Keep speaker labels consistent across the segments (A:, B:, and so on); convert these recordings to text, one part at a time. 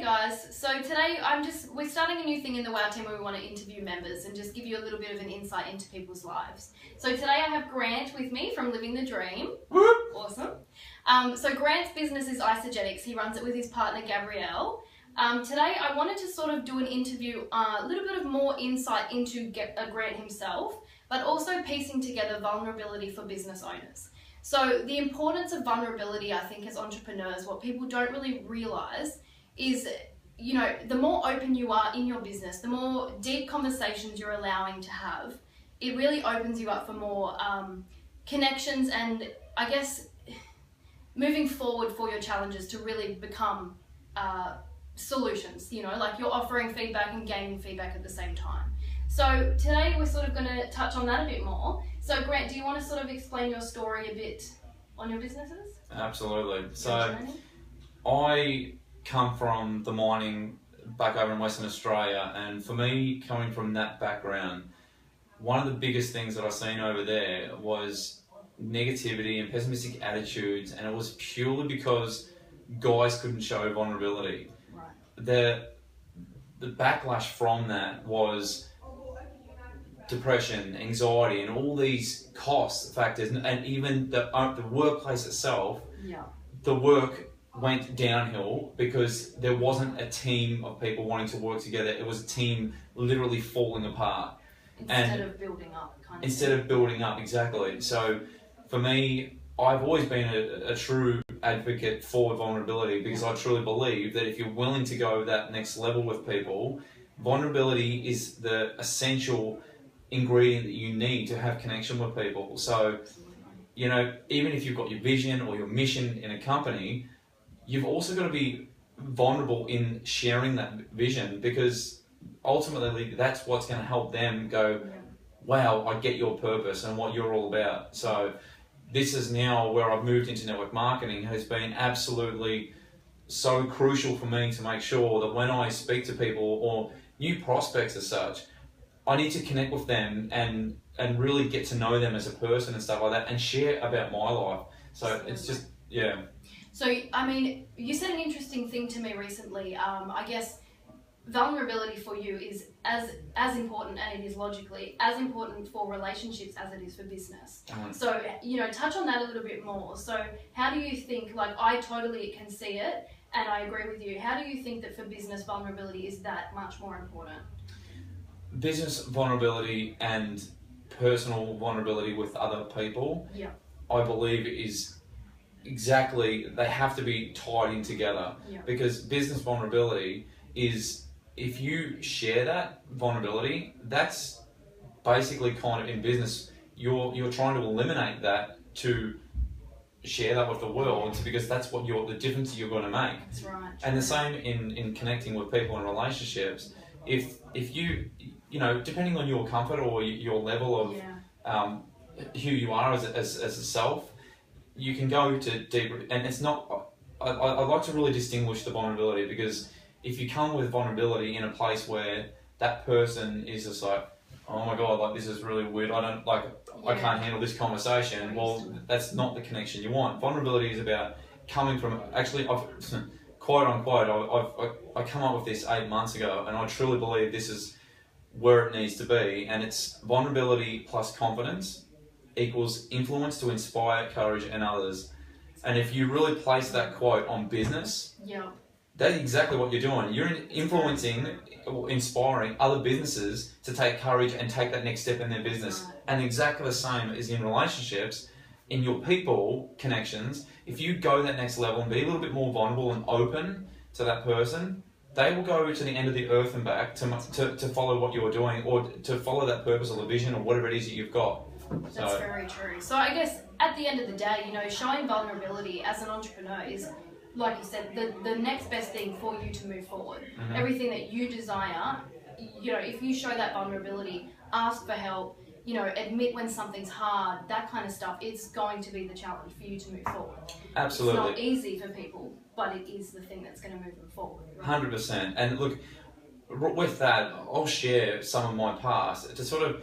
A: guys, so today we're starting a new thing in the WOW team where we want to interview members and just give you a little bit of an insight into people's lives. So today I have Grant with me from Living the Dream.
B: Whoop.
A: Awesome. So Grant's business is Isogetics. He runs it with his partner Gabrielle. Today I wanted to sort of do an interview, a little bit of more insight into Grant himself, but also piecing together vulnerability for business owners. So the importance of vulnerability, I think, as entrepreneurs, what people don't really realise is, you know, the more open you are in your business, the more deep conversations you're allowing to have, it really opens you up for more connections and, I guess, moving forward for your challenges to really become solutions, you know, like you're offering feedback and gaining feedback at the same time. So today we're sort of going to touch on that a bit more. So Grant, do you want to sort of explain your story a bit on your businesses?
B: Absolutely. So I come from the mining back over in Western Australia, and for me, coming from that background, one of the biggest things that I seen over there was negativity and pessimistic attitudes, and it was purely because guys couldn't show vulnerability.
A: Right.
B: The backlash from that was depression, anxiety, and all these cost factors, and even the workplace itself.
A: Yeah.
B: The work went downhill because there wasn't a team of people wanting to work together. It was a team literally falling apart.
A: Instead of building up,
B: exactly. So for me, I've always been a true advocate for vulnerability because I truly believe that if you're willing to go that next level with people, vulnerability is the essential ingredient that you need to have connection with people. So, you know, even if you've got your vision or your mission in a company, you've also got to be vulnerable in sharing that vision, because ultimately that's what's going to help them go, wow, I get your purpose and what you're all about. So this is now where I've moved into network marketing, has been absolutely so crucial for me to make sure that when I speak to people or new prospects as such, I need to connect with them and really get to know them as a person and stuff like that, and share about my life. So it's just, yeah.
A: So, I mean, you said an interesting thing to me recently. I guess vulnerability for you is as important, and it is logically as important for relationships as it is for business. So, you know, touch on that a little bit more. So how do you think, like, I totally can see it and I agree with you. How do you think that for business vulnerability is that much more important?
B: Business vulnerability and personal vulnerability with other people,
A: yeah,
B: I believe is exactly, they have to be tied in together.
A: Yeah.
B: Because business vulnerability is, if you share that vulnerability, that's basically kind of in business, you're trying to eliminate that to share that with the world, because that's what the difference you're going to make.
A: That's right.
B: And the same in connecting with people in relationships. If you know, depending on your comfort or your level of who you are as a self, you can go to deeper. And it's not, I like to really distinguish the vulnerability, because if you come with vulnerability in a place where that person is just like, oh my God, like this is really weird, I can't handle this conversation, well, that's not the connection you want. Vulnerability is about coming from, actually, quote unquote, I come up with this 8 months ago, and I truly believe this is where it needs to be, and it's vulnerability plus confidence equals influence to inspire, courage, and others. And if you really place that quote on business, that's exactly what you're doing. You're influencing, inspiring other businesses to take courage and take that next step in their business. And exactly the same as in relationships, in your people connections, if you go that next level and be a little bit more vulnerable and open to that person, they will go to the end of the earth and back to follow what you're doing, or to follow that purpose or the vision or whatever it is that you've got.
A: That's very true. So I guess at the end of the day, you know, showing vulnerability as an entrepreneur is, like you said, the next best thing for you to move forward. Mm-hmm. Everything that you desire, you know, if you show that vulnerability, ask for help, you know, admit when something's hard, that kind of stuff, it's going to be the challenge for you to move forward.
B: Absolutely.
A: It's not easy for people, but it is the thing that's going to move them forward.
B: Right? 100%. And look, with that, I'll share some of my past to sort of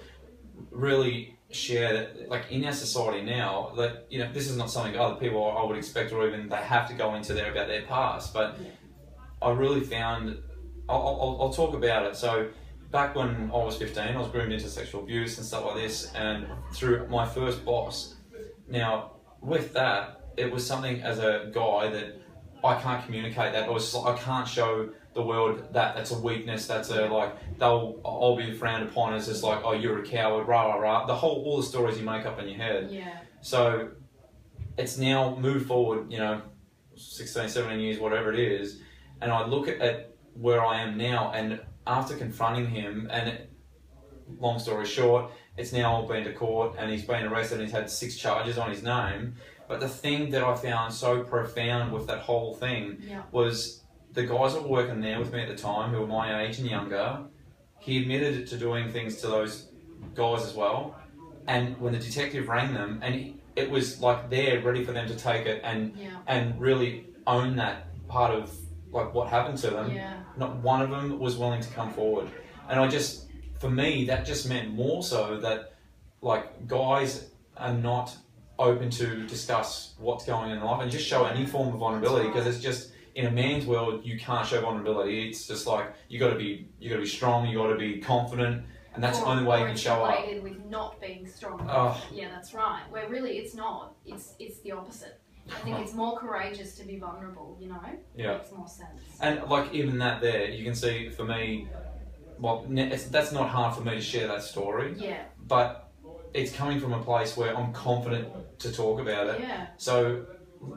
B: really share that, like, in our society now, that, you know, this is not something other people I would expect, or even they have to go into there about their past, but I really found, I'll talk about it. So back when I was 15, I was groomed into sexual abuse and stuff like this, and through my first boss. Now, with that, it was something as a guy that I can't communicate that. It was just like, I can't show the world that that's a weakness, that's a like, I'll be frowned upon as just like, oh, you're a coward, rah, rah, rah. All the stories you make up in your head.
A: Yeah.
B: So it's now moved forward, 16, 17 years, whatever it is, and I look at where I am now, and after confronting him, and long story short, it's now all been to court, and he's been arrested, and he's had 6 charges on his name. But the thing that I found so profound with that whole thing was the guys that were working there with me at the time, who were my age and younger, he admitted to doing things to those guys as well. And when the detective rang them, and it was like they're ready for them to take it and really own that part of like what happened to them. Not one of them was willing to come forward. And for me, that just meant more so that like guys are not open to discuss what's going on in life and just show any form of vulnerability, because it's just, in a man's world, you can't show vulnerability. It's just like you got to be strong, you got to be confident, and that's the only way you can show up.
A: Related with not being strong. Yeah, that's right. Where really it's not. It's the opposite. I think it's more courageous to be vulnerable.
B: Yeah.
A: It makes more sense.
B: And like even that there, you can see for me. Well, that's not hard for me to share that story.
A: Yeah. But
B: it's coming from a place where I'm confident to talk about it.
A: Yeah.
B: So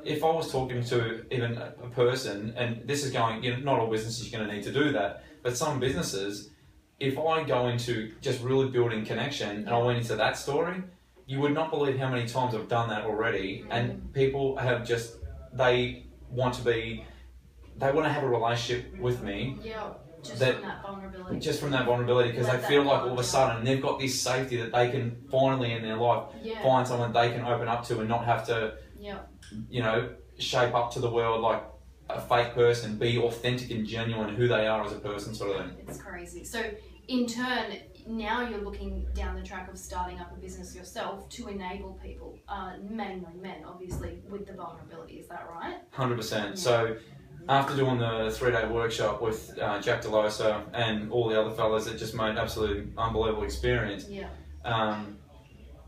B: if I was talking to even a person, and this is going, not all businesses are going to need to do that, but some businesses, if I go into just really building connection and I went into that story, you would not believe how many times I've done that already. And people have they want to have a relationship with me.
A: Yeah. Just from that vulnerability.
B: Just from that vulnerability, because they feel like all of a sudden they've got this safety that they can finally in their life find someone they can open up to and not have to, shape up to the world like a fake person, be authentic and genuine who they are as a person, sort of thing.
A: It's crazy. So in turn, now you're looking down the track of starting up a business yourself to enable people, mainly men, obviously, with the vulnerability. Is that right?
B: 100%. Yeah. So after doing the 3-day workshop with Jack Delosa and all the other fellas, it just made an absolutely unbelievable experience.
A: Yeah.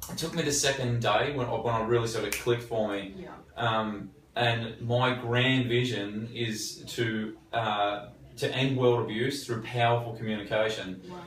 B: It took me the second day when I really sort of clicked for me.
A: Yeah.
B: And my grand vision is to end world abuse through powerful communication.
A: Wow.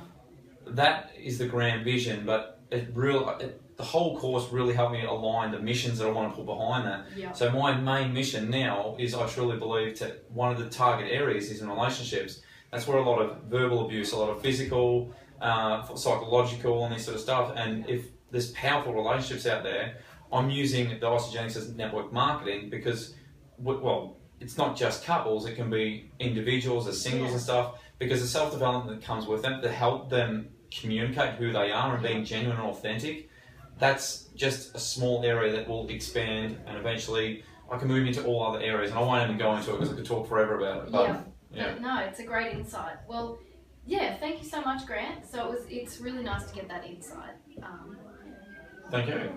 B: That is the grand vision, but the whole course really helped me align the missions that I want to put behind that.
A: Yeah.
B: So my main mission now is, I truly believe, one of the target areas is in relationships. That's where a lot of verbal abuse, a lot of physical, psychological, and this sort of stuff. And if there's powerful relationships out there, I'm using the Isagenix as network marketing, because, well, it's not just couples, it can be individuals as singles and stuff, because the self-development that comes with it, to help them communicate who they are and being genuine and authentic, that's just a small area that will expand, and eventually I can move into all other areas, and I won't even go into it because I could talk forever about it. But,
A: No, it's a great insight. Well, thank you so much, Grant. So it's really nice to get that insight.
B: Thank you.